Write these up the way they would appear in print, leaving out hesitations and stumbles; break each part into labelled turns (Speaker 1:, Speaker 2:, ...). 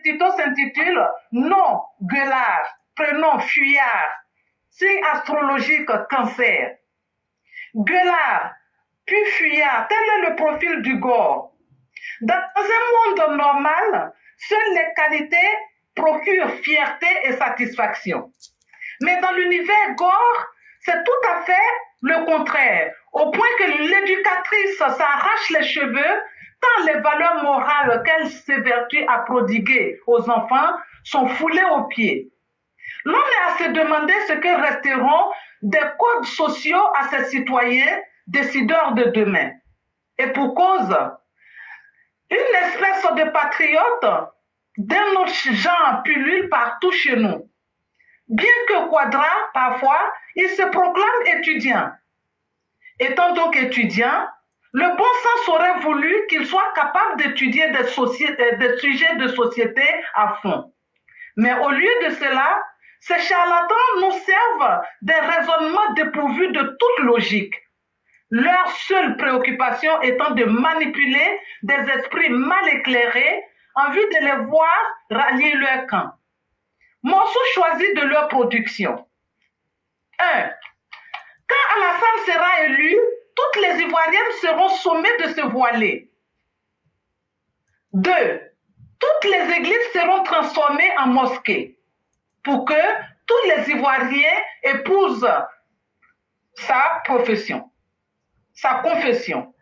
Speaker 1: titre s'intitule Non, gueulard, prénom fuyard, signe astrologique cancer. Gueulard, puis fuyard, tel est le profil du Gore. Dans un monde normal, seules les qualités procurent fierté et satisfaction. Mais dans l'univers Gore, c'est tout à fait le contraire, au point que l'éducatrice s'arrache les cheveux tant les valeurs morales qu'elle s'évertue à prodiguer aux enfants sont foulées aux pieds. L'on est à se demander ce que resteront des codes sociaux à ces citoyens décideurs de demain. Et pour cause, une espèce de patriote d'un autre genre pullule partout chez nous. Bien que Quadra, parfois, il se proclame étudiant. Étant donc étudiant, le bon sens aurait voulu qu'il soit capable d'étudier des sujets de société à fond. Mais au lieu de cela, ces charlatans nous servent des raisonnements dépourvus de toute logique. Leur seule préoccupation étant de manipuler des esprits mal éclairés en vue de les voir rallier leur camp. Morceaux choisis de leur production. 1. Quand Alassane sera élu, toutes les Ivoiriennes seront sommées de se voiler. 2. Toutes les églises seront transformées en mosquées pour que tous les Ivoiriens épousent sa profession, sa confession.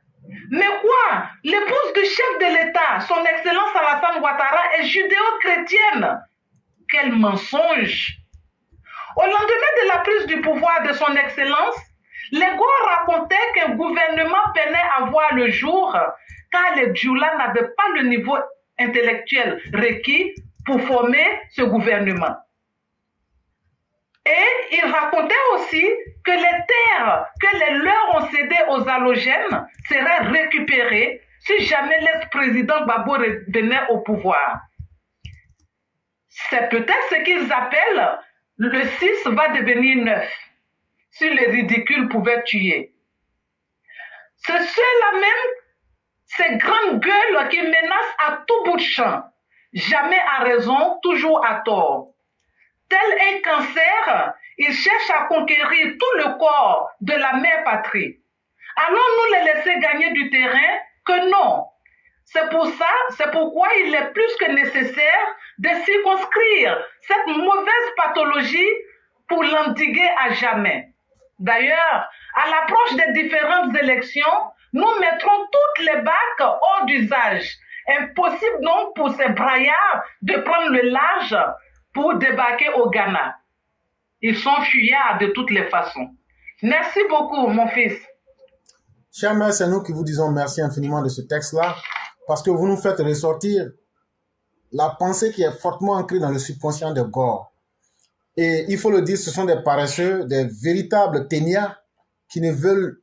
Speaker 1: Mais quoi? L'épouse du chef de l'État, son Excellence Alassane Ouattara, est judéo-chrétienne. Quel mensonge! Au lendemain de la prise du pouvoir de son Excellence, les Gore racontaient qu'un gouvernement peinait à voir le jour car les Djoula n'avaient pas le niveau intellectuel requis pour former ce gouvernement. Et ils racontaient aussi que les terres que les leurs ont cédées aux halogènes seraient récupérées si jamais l'ex-président Gbagbo revenait au pouvoir. C'est peut-être ce qu'ils appellent le 6 va devenir 9, si les ridicules pouvaient tuer. C'est ceux-là même, ces grandes gueules qui menacent à tout bout de champ, jamais à raison, toujours à tort. Tel un cancer, ils cherchent à conquérir tout le corps de la mère patrie. Allons-nous les laisser gagner du terrain? Que non. C'est pourquoi il est plus que nécessaire de circonscrire cette mauvaise pathologie pour l'endiguer à jamais. D'ailleurs, à l'approche des différentes élections, nous mettrons toutes les bacs hors d'usage. Impossible donc pour ces braillards de prendre le large pour débarquer au Ghana. Ils sont fuyards de toutes les façons. Merci beaucoup, mon fils.
Speaker 2: Chers mères, c'est nous qui vous disons merci infiniment de ce texte-là, parce que vous nous faites ressortir la pensée qui est fortement ancrée dans le subconscient de Gore. Et il faut le dire, ce sont des paresseux, des véritables ténias qui ne veulent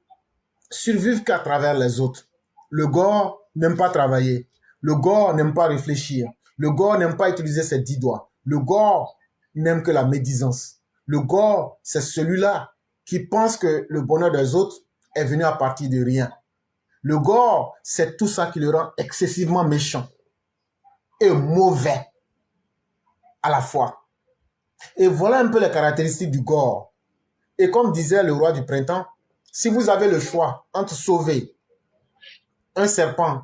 Speaker 2: survivre qu'à travers les autres. Le Gore n'aime pas travailler. Le Gore n'aime pas réfléchir. Le Gore n'aime pas utiliser ses 10 doigts. Le Gore n'aime que la médisance. Le Gore, c'est celui-là qui pense que le bonheur des autres est venu à partir de rien. Le Gore, c'est tout ça qui le rend excessivement méchant et mauvais à la fois. Et voilà un peu les caractéristiques du Gore. Et comme disait le roi du printemps, si vous avez le choix entre sauver un serpent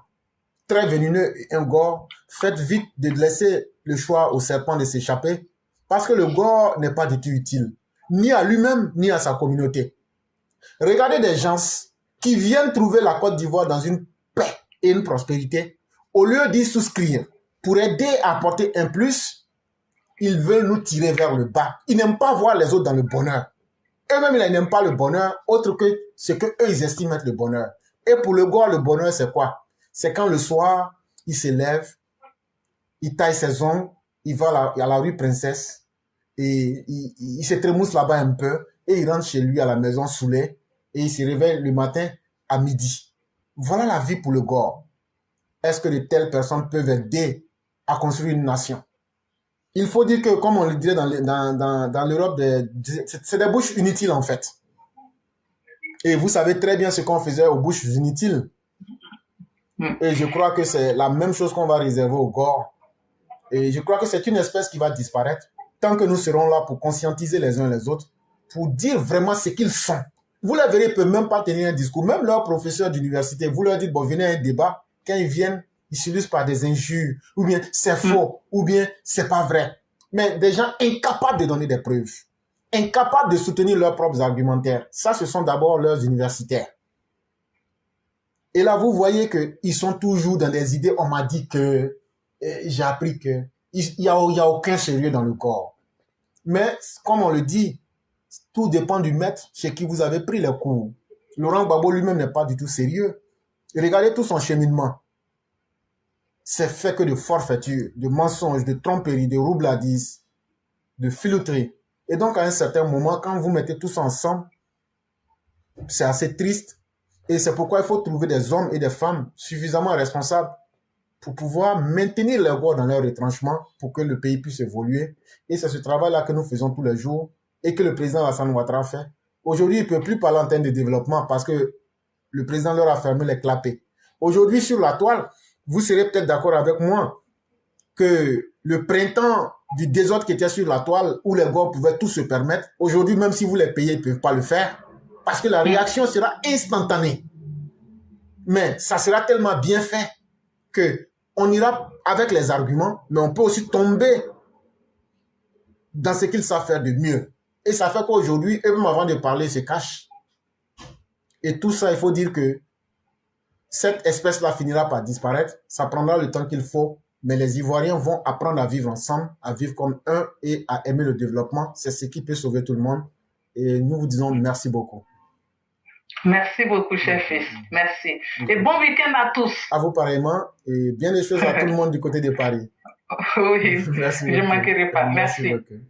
Speaker 2: très venimeux et un Gore, faites vite de laisser le choix au serpent de s'échapper, parce que le Gore n'est pas du tout utile, ni à lui-même, ni à sa communauté. Regardez des gens qui viennent trouver la Côte d'Ivoire dans une paix et une prospérité, au lieu d'y souscrire pour aider à apporter un plus, ils veulent nous tirer vers le bas. Ils n'aiment pas voir les autres dans le bonheur. Eux-mêmes, ils n'aiment pas le bonheur, autre que ce qu'eux, ils estiment être le bonheur. Et pour le Gore, le bonheur, c'est quoi? C'est quand le soir, il se lève, il taille ses ongles, il va à la rue Princesse, et il se trémousse là-bas un peu, et il rentre chez lui à la maison saoulé, et il se réveille le matin à midi. Voilà la vie pour le Gore. Est-ce que de telles personnes peuvent aider à construire une nation? Il faut dire que, comme on le dirait dans l'Europe, c'est des bouches inutiles en fait. Et vous savez très bien ce qu'on faisait aux bouches inutiles. Et je crois que c'est la même chose qu'on va réserver au Gore. Et je crois que c'est une espèce qui va disparaître tant que nous serons là pour conscientiser les uns les autres, pour dire vraiment ce qu'ils sont. Vous la verrez, ils ne peuvent même pas tenir un discours. Même leurs professeurs d'université, vous leur dites, bon, venez à un débat. Quand ils viennent, ils s'illustrent par des injures, ou bien c'est faux, ou bien c'est pas vrai. Mais des gens incapables de donner des preuves, incapables de soutenir leurs propres argumentaires. Ça, ce sont d'abord leurs universitaires. Et là, vous voyez qu'ils sont toujours dans des idées. On m'a dit que, j'ai appris que, il y a aucun sérieux dans le corps. Mais, comme on le dit, tout dépend du maître chez qui vous avez pris les cours. Laurent Gbagbo lui-même n'est pas du tout sérieux. Et regardez tout son cheminement. C'est fait que de forfaitures, de mensonges, de tromperies, de roubladise, de filouteries. Et donc, à un certain moment, quand vous mettez tout ça ensemble, c'est assez triste. Et c'est pourquoi il faut trouver des hommes et des femmes suffisamment responsables pour pouvoir maintenir les voix dans leur retranchement pour que le pays puisse évoluer. Et c'est ce travail-là que nous faisons tous les jours et que le président Alassane Ouattara fait. Aujourd'hui, il ne peut plus parler en termes de développement parce que le président leur a fermé les clapets. Aujourd'hui, sur la toile, vous serez peut-être d'accord avec moi que le printemps du désordre qui était sur la toile, où les gars pouvaient tout se permettre, aujourd'hui, même si vous les payez, ils ne peuvent pas le faire parce que la réaction sera instantanée. Mais ça sera tellement bien fait qu'on ira avec les arguments, mais on peut aussi tomber dans ce qu'ils savent faire de mieux. Et ça fait qu'aujourd'hui, eux-mêmes avant de parler, se cachent. Et tout ça, il faut dire que cette espèce-là finira par disparaître. Ça prendra le temps qu'il faut, mais les Ivoiriens vont apprendre à vivre ensemble, à vivre comme un et à aimer le développement. C'est ce qui peut sauver tout le monde. Et nous vous disons merci beaucoup.
Speaker 1: Merci beaucoup, cher fils. Merci. Et bon week-end à tous.
Speaker 2: À vous pareillement. Et bien des choses à tout le monde du côté de Paris.
Speaker 1: Oui,
Speaker 2: Merci
Speaker 1: je ne manquerai pas.
Speaker 2: Merci
Speaker 1: Merci.
Speaker 2: beaucoup.